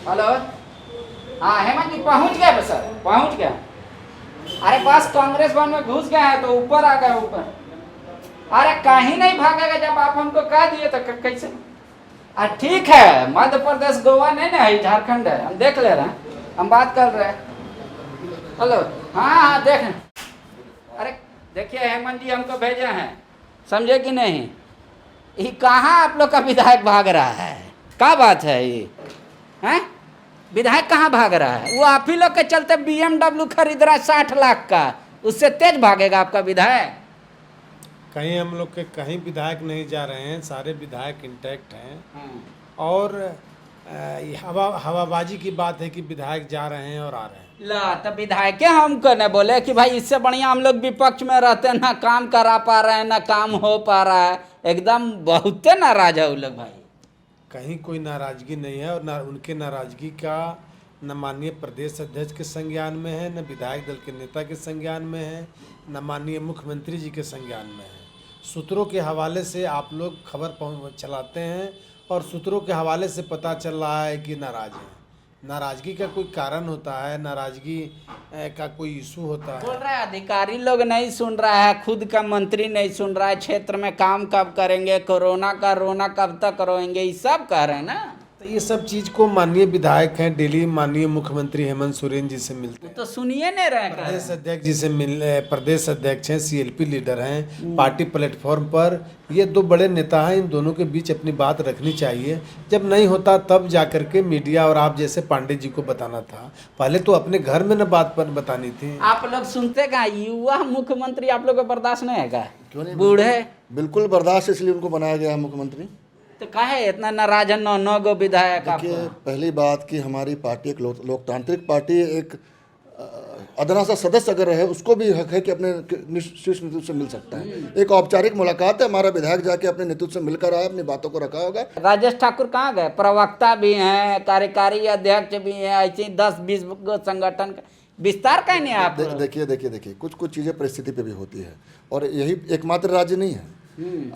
Hello. हाँ हेमंत जी पहुंच गए सर, पहुंच गया। अरे बस कांग्रेस भवन में घुस गए हैं तो ऊपर आ गए ऊपर। अरे कहीं नहीं भागेगा, जब आप हमको कह दिए तो कैसे। ठीक है, मध्य प्रदेश गोवा नहीं ना है, झारखंड है, हम देख ले रहे हैं, हम बात कर रहे हैं। हेलो। हाँ हाँ देख। अरे देखिए हेमंत जी हमको भेजे हैं, समझे कि नहीं। ये कहाँ आप लोग का विधायक भाग रहा है, क्या बात है ये हैं। विधायक कहाँ भाग रहा है, वो आप ही लोग के चलते BMW खरीद रहा है 60 लाख का, उससे तेज भागेगा आपका विधायक। कहीं हम लोग के कहीं विधायक नहीं जा रहे हैं, सारे विधायक इंटैक्ट हैं। और ये हवाबाजी की बात है कि विधायक जा रहे हैं और आ रहे हैं। ला तो विधायक हमको न बोले कि भाई इससे बढ़िया हम लोग विपक्ष में रहते हैं, ना काम करा पा रहे हैं ना काम हो पा रहा है, एकदम बहुते नाराज है वो लोग भाई। कहीं कोई नाराजगी नहीं है, और ना उनके नाराजगी का न माननीय प्रदेश अध्यक्ष के संज्ञान में है, न विधायक दल के नेता के संज्ञान में है, न माननीय मुख्यमंत्री जी के संज्ञान में है। सूत्रों के हवाले से आप लोग खबर चलाते हैं और सूत्रों के हवाले से पता चल रहा है कि नाराज हैं। नाराजगी का कोई कारण होता है, नाराजगी का कोई इशू होता है। बोल रहा है अधिकारी लोग नहीं सुन रहा है, खुद का मंत्री नहीं सुन रहा है, क्षेत्र में काम कब करेंगे, कोरोना का रोना कब तक रोएंगे, ये सब कह रहे हैं ना। तो ये सब चीज को माननीय विधायक हैं डेली माननीय मुख्यमंत्री हेमंत सोरेन जी से मिलते हैं, तो सुनिए नहीं रहे। प्रदेश अध्यक्ष जी से मिल, प्रदेश अध्यक्ष हैं, CLP लीडर हैं पार्टी प्लेटफॉर्म पर। ये दो बड़े नेता हैं, इन दोनों के बीच अपनी बात रखनी चाहिए। जब नहीं होता तब जाकर के मीडिया और आप जैसे पांडे जी को बताना था, पहले तो अपने घर में न बात पर बतानी थी। आप लोग सुनते का, युवा मुख्यमंत्री आप लोग को बर्दाश्त नहीं है क्या? क्यों नहीं? बूढ़े बिल्कुल बर्दाश्त, इसलिए उनको बनाया गया है मुख्यमंत्री। तो काहे इतना नाराज है? 9 विधायक देखिए, आपको। पहली बात कि हमारी पार्टी एक लोकतांत्रिक पार्टी, एक अदना सा सदस्य अगर है उसको भी हक है कि अपने शीर्ष नेतृत्व से मिल सकता है। एक औपचारिक मुलाकात है, हमारा विधायक जाके अपने नेतृत्व से मिलकर आया, अपनी बातों को रखा होगा। राजेश ठाकुर कहाँ गए? प्रवक्ता भी हैं, कार्यकारी अध्यक्ष भी हैं, ऐसे 10-20 संगठन का विस्तार कहीं नहीं। आप देखिए कुछ चीज़ें परिस्थिति पे भी होती है, और यही एकमात्र राज्य नहीं है।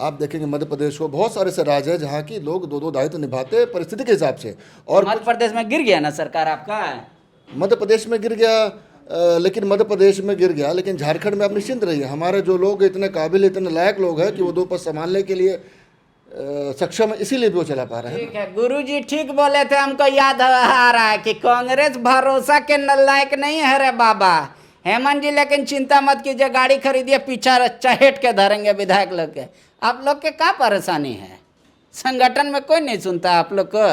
आप देखेंगे मध्य प्रदेश को बहुत सारे ऐसे राज्य है जहाँ की लोग दो दायित्व निभाते हैं परिस्थिति के हिसाब से। और मध्य प्रदेश में गिर गया ना सरकार आपका। मध्य प्रदेश में गिर गया, लेकिन मध्य प्रदेश में गिर गया, लेकिन झारखंड में आप निश्चिंत रहिए, हमारे जो लोग इतने काबिल इतने लायक लोग हैं कि वो 2 पद संभालने के लिए सक्षम है, इसीलिए भी वो चला पा रहे हैं। ठीक है, गुरुजी ठीक बोले थे, हमको याद आ रहा है कि कांग्रेस भरोसा के लायक नहीं है रे बाबा। हेमंत जी लेकिन चिंता मत कीजिए, गाड़ी खरीदिए, पीछा चहेट के धरेंगे विधायक लोग के। आप लोग के क्या परेशानी है? संगठन में कोई नहीं सुनता आप लोग को।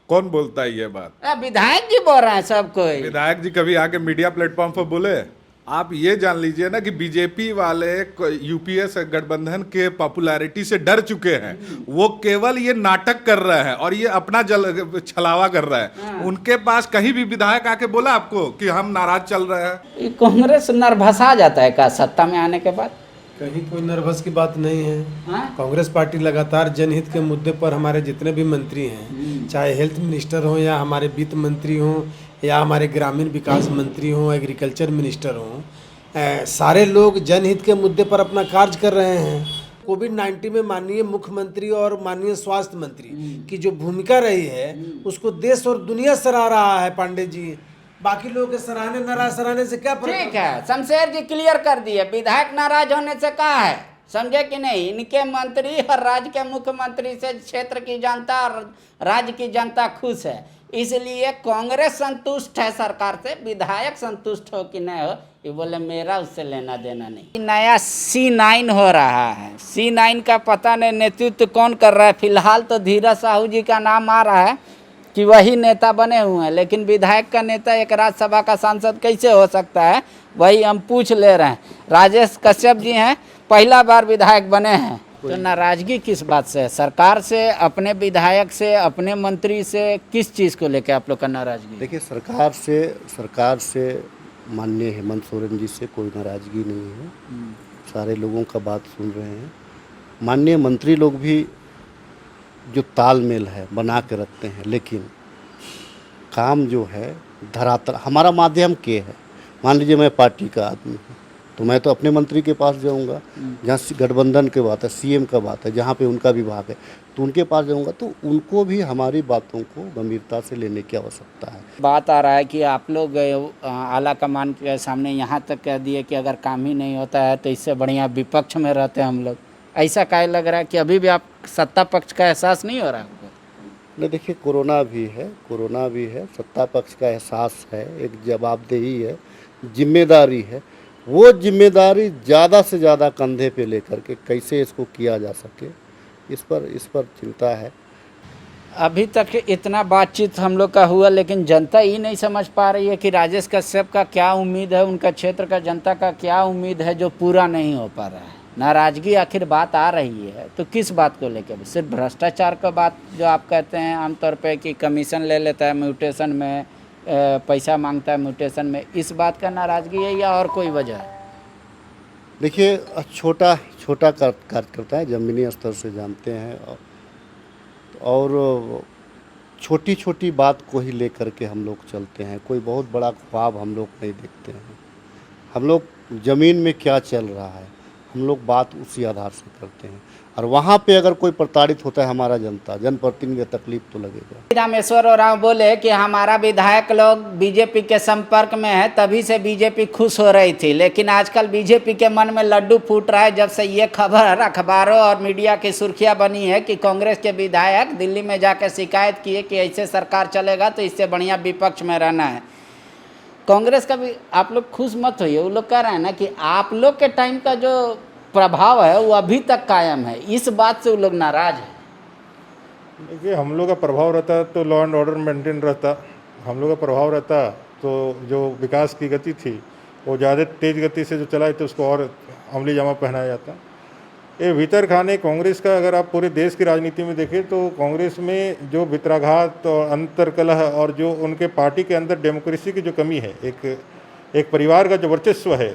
कौन बोलता है ये बात? विधायक जी बोल रहे हैं सब कोई। विधायक जी कभी आके मीडिया प्लेटफॉर्म पर बोले? आप ये जान लीजिए ना कि बीजेपी वाले यूपीए से गठबंधन के पॉपुलैरिटी से डर चुके हैं। वो केवल ये नाटक कर रहे हैं और ये अपना छलावा कर रहे हैं। उनके पास कहीं भी विधायक आके बोला आपको कि हम नाराज चल रहे हैं? कांग्रेस नर्वस आ जाता है क्या सत्ता में आने के बाद? कहीं कोई नर्वस की बात नहीं है। कांग्रेस पार्टी लगातार जनहित के मुद्दे पर, हमारे जितने भी मंत्री हैं, चाहे हेल्थ मिनिस्टर हो या हमारे वित्त मंत्री हो या हमारे ग्रामीण विकास मंत्री हो, एग्रीकल्चर मिनिस्टर हो, सारे लोग जनहित के मुद्दे पर अपना कार्य कर रहे हैं। कोविड-19 में माननीय मुख्यमंत्री और माननीय स्वास्थ्य मंत्री की जो भूमिका रही है उसको देश और दुनिया सराह रहा है पांडे जी। बाकी लोगों के सराहने नाराज सराहने से क्या फर्क? ठीक है, शमशेर जी क्लियर कर दिए, विधायक नाराज होने से क्या है, समझे कि नहीं। इनके मंत्री और राज्य के मुख्यमंत्री से क्षेत्र की जनता और राज्य की जनता खुश है, इसलिए कांग्रेस संतुष्ट है सरकार से। विधायक संतुष्ट हो कि नहीं हो, ये बोले मेरा उससे लेना देना नहीं। नया C9 हो रहा है, C9 का पता नहीं नेतृत्व कौन कर रहा है। फिलहाल तो धीरज साहू जी का नाम आ रहा है कि वही नेता बने हुए हैं, लेकिन विधायक का नेता एक राज्यसभा का सांसद कैसे हो सकता है, वही हम पूछ ले रहे हैं। राजेश कश्यप जी हैं, पहला बार विधायक बने हैं, तो नाराजगी किस बात से है? सरकार से, अपने विधायक से, अपने मंत्री से, किस चीज़ को लेकर आप लोग का नाराजगी? देखिए, सरकार से माननीय हेमंत सोरेन जी से कोई नाराजगी नहीं है। सारे लोगों का बात सुन रहे हैं। माननीय मंत्री लोग भी जो तालमेल है बना के रखते हैं, लेकिन काम जो है धरातल, हमारा माध्यम के है। मान लीजिए मैं पार्टी का आदमी हूँ तो मैं तो अपने मंत्री के पास जाऊँगा, जहाँ गठबंधन की बात है, CM का बात है, जहाँ पे उनका विभाग है, तो उनके पास जाऊंगा तो उनको भी हमारी बातों को गंभीरता से लेने की आवश्यकता है। बात आ रहा है कि आप लोग आला कमान के सामने यहाँ तक कह दिए कि अगर काम ही नहीं होता है तो इससे बढ़िया विपक्ष में रहते हैं हम लोग। ऐसा क्या लग रहा है कि अभी भी आप सत्ता पक्ष का एहसास नहीं हो रहा है आपको? नहीं, देखिए कोरोना भी है, सत्ता पक्ष का एहसास है, एक जवाबदेही है, जिम्मेदारी है। वो जिम्मेदारी ज़्यादा से ज़्यादा कंधे पे लेकर के कैसे इसको किया जा सके, इस पर चिंता है। अभी तक इतना बातचीत हम लोग का हुआ, लेकिन जनता ही नहीं समझ पा रही है कि राजेश कश्यप का क्या उम्मीद है, उनका क्षेत्र का जनता का क्या उम्मीद है जो पूरा नहीं हो पा रहा है। नाराज़गी आखिर बात आ रही है तो किस बात को लेकर? सिर्फ भ्रष्टाचार का बात जो आप कहते हैं आमतौर पे कि कमीशन ले लेता है म्यूटेशन में, पैसा मांगता है म्यूटेशन में, इस बात का नाराज़गी है या और कोई वजह है? देखिए छोटा कार्यकर्ता है, ज़मीनी स्तर से जानते हैं और छोटी छोटी बात को ही लेकर के हम लोग चलते हैं। कोई बहुत बड़ा ख्वाब हम लोग नहीं देखते हैं। हम लोग ज़मीन में क्या चल रहा है हम लोग बात उसी आधार से करते हैं, और वहाँ पे अगर कोई प्रताड़ित होता है हमारा जनप्रतिनिधि तकलीफ तो लगेगा। रामेश्वर उरांव बोले कि हमारा विधायक लोग बीजेपी के संपर्क में है तभी से बीजेपी खुश हो रही थी, लेकिन आजकल बीजेपी के मन में लड्डू फूट रहा है जब से ये खबर अखबारों और मीडिया की सुर्खियां बनी है कि कांग्रेस के विधायक दिल्ली में जाकर शिकायत किए कि ऐसे सरकार चलेगा तो इससे बढ़िया विपक्ष में रहना है। कांग्रेस का भी आप लोग खुश मत होइए, वो लोग कह रहे हैं ना कि आप लोग के टाइम का जो प्रभाव है वो अभी तक कायम है, इस बात से वो लोग नाराज हैं। देखिए हम लोग का प्रभाव रहता तो लॉ एंड ऑर्डर मेंटेन रहता, हम लोग का प्रभाव रहता तो जो विकास की गति थी वो ज़्यादा तेज़ गति से जो चलाई तो उसको और अमली जामा पहनाया जाता। ये भीतर खाने कांग्रेस का अगर आप पूरे देश की राजनीति में देखें तो कांग्रेस में जो भितराघात और अंतर्कलह और जो उनके पार्टी के अंदर डेमोक्रेसी की जो कमी है, एक परिवार का जो वर्चस्व है,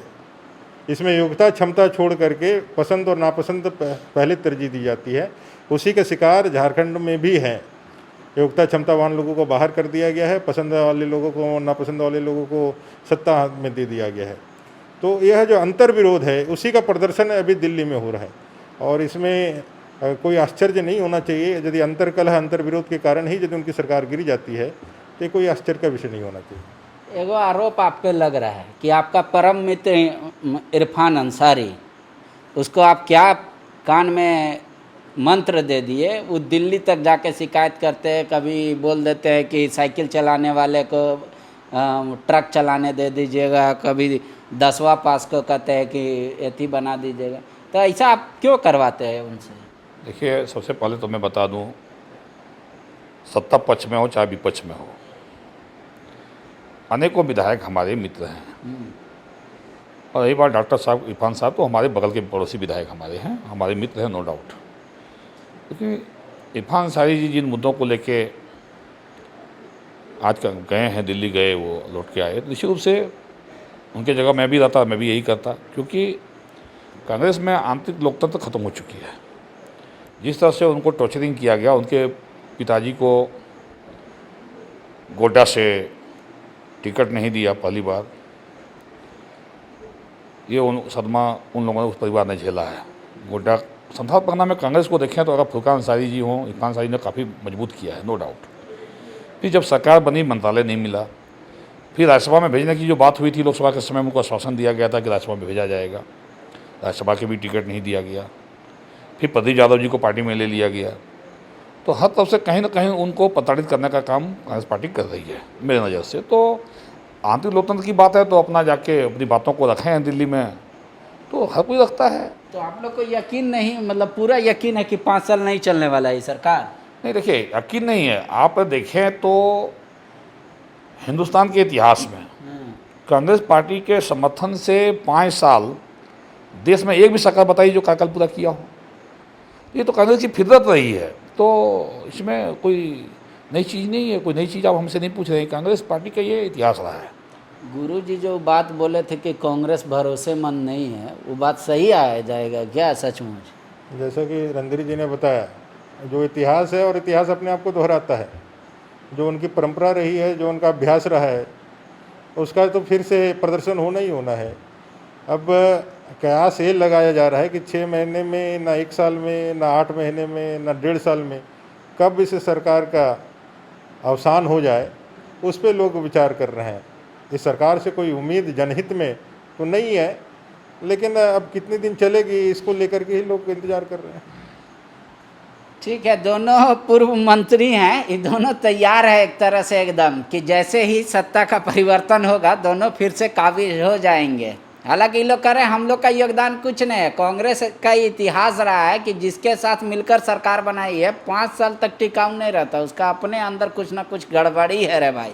इसमें योग्यता क्षमता छोड़ करके पसंद और नापसंद पहले तरजीह दी जाती है। उसी का शिकार झारखंड में भी है। योग्यता क्षमतावान लोगों को बाहर कर दिया गया है, पसंद वाले लोगों को नापसंद वाले लोगों को सत्ता में दे दिया गया है। तो यह जो अंतर विरोध है उसी का प्रदर्शन अभी दिल्ली में हो रहा है, और इसमें कोई आश्चर्य नहीं होना चाहिए। यदि अंतरकलह अंतर विरोध के कारण ही यदि उनकी सरकार गिर जाती है तो कोई आश्चर्य का विषय नहीं होना चाहिए। एगो आरोप आप पे लग रहा है कि आपका परम मित्र इरफान अंसारी, उसको आप क्या कान में मंत्र दे दिए, वो दिल्ली तक जाके शिकायत करते हैं, कभी बोल देते हैं कि साइकिल चलाने वाले को ट्रक चलाने दे दीजिएगा, कभी 10वां पास को कहते हैं कि एथी बना दीजिएगा। तो ऐसा आप क्यों करवाते हैं उनसे? देखिए सबसे पहले तो मैं बता दूं, सत्ता पक्ष में हो चाहे विपक्ष में हो, अनेकों विधायक हमारे मित्र हैं। और रही बात डॉक्टर साहब इरफान साहब, तो हमारे बगल के पड़ोसी विधायक हमारे हैं, हमारे मित्र हैं, नो डाउट। लेकिन इरफान अंसारी जी जिन मुद्दों को लेके आज गए हैं, दिल्ली गए, वो लौट के आए, तो निश्चित रूप से उनके जगह मैं भी रहता, मैं भी यही करता, क्योंकि कांग्रेस में आंतरिक लोकतंत्र खत्म हो चुकी है। जिस तरह से उनको टॉर्चरिंग किया गया, उनके पिताजी को गोड्डा से टिकट नहीं दिया पहली बार, ये सदमा उन लोगों ने, उस परिवार ने झेला है। गोड्डा संथाल परगना में कांग्रेस को देखें तो अगर फुरकान अंसारी जी हों, इरफान अंसारी ने काफ़ी मजबूत किया है, नो डाउट। फिर जब सरकार बनी, मंत्रालय नहीं मिला, फिर राज्यसभा में भेजने की जो बात हुई थी, लोकसभा के समय में उनको आश्वासन दिया गया था कि राज्यसभा में भेजा जाएगा, राज्यसभा के भी टिकट नहीं दिया गया। फिर प्रदीप यादव जी को पार्टी में ले लिया गया। तो हर तरफ से कहीं ना कहीं उनको प्रताड़ित करने का काम कांग्रेस पार्टी कर रही है मेरे नज़र से। तो आंतरिक लोकतंत्र की बात है तो अपना जाके अपनी बातों को रखें हैं दिल्ली में, तो हर कोई रखता है। तो आप लोग को यकीन नहीं, मतलब पूरा यकीन है कि 5 साल नहीं चलने वाला है सरकार? नहीं, देखिए यकीन नहीं है। आप देखें तो हिंदुस्तान के इतिहास में कांग्रेस पार्टी के समर्थन से 5 साल देश में एक भी सरकार बताई जो कार्यकाल पूरा किया हो। ये तो कांग्रेस की फितरत रही है, तो इसमें कोई नई चीज़ नहीं है, कोई नई चीज़ आप हमसे नहीं पूछ रहे हैं। कांग्रेस पार्टी का ये इतिहास रहा है। गुरुजी जो बात बोले थे कि कांग्रेस भरोसेमंद नहीं है, वो बात सही आ जाएगा क्या सचमुच? जैसा कि रंधीरी जी ने बताया, जो इतिहास है और इतिहास अपने आप को दोहराता है, जो उनकी परंपरा रही है, जो उनका अभ्यास रहा है, उसका तो फिर से प्रदर्शन होना ही होना है। अब कयास ये लगाया जा रहा है कि 6 महीने में, ना 1 साल में, ना 8 महीने में, ना 1.5 साल में, कब इस सरकार का अवसान हो जाए, उस पे लोग विचार कर रहे हैं। इस सरकार से कोई उम्मीद जनहित में तो नहीं है, लेकिन अब कितने दिन चलेगी इसको लेकर के ही लोग इंतजार कर रहे हैं। ठीक है, दोनों पूर्व मंत्री हैं, ये दोनों तैयार है एक तरह से एकदम कि जैसे ही सत्ता का परिवर्तन होगा दोनों फिर से काबिज हो जाएंगे। हालांकि ये लोग कह रहे हैं हम लोग का योगदान कुछ नहीं है। कांग्रेस का इतिहास रहा है कि जिसके साथ मिलकर सरकार बनाई है 5 साल तक टिकाऊ नहीं रहता, उसका अपने अंदर कुछ ना कुछ गड़बड़ी है रे भाई।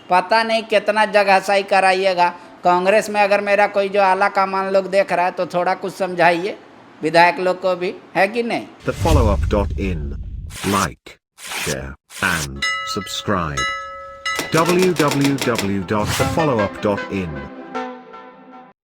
पता नहीं कितना जगह सही कराइएगा। कांग्रेस में अगर मेरा कोई जो आला कमान लोग देख रहा है तो थोड़ा कुछ समझाइए विधायक लोग को भी, है कि नहीं। TheFollowUp.in. Like, share, and subscribe. www.thefollowup.in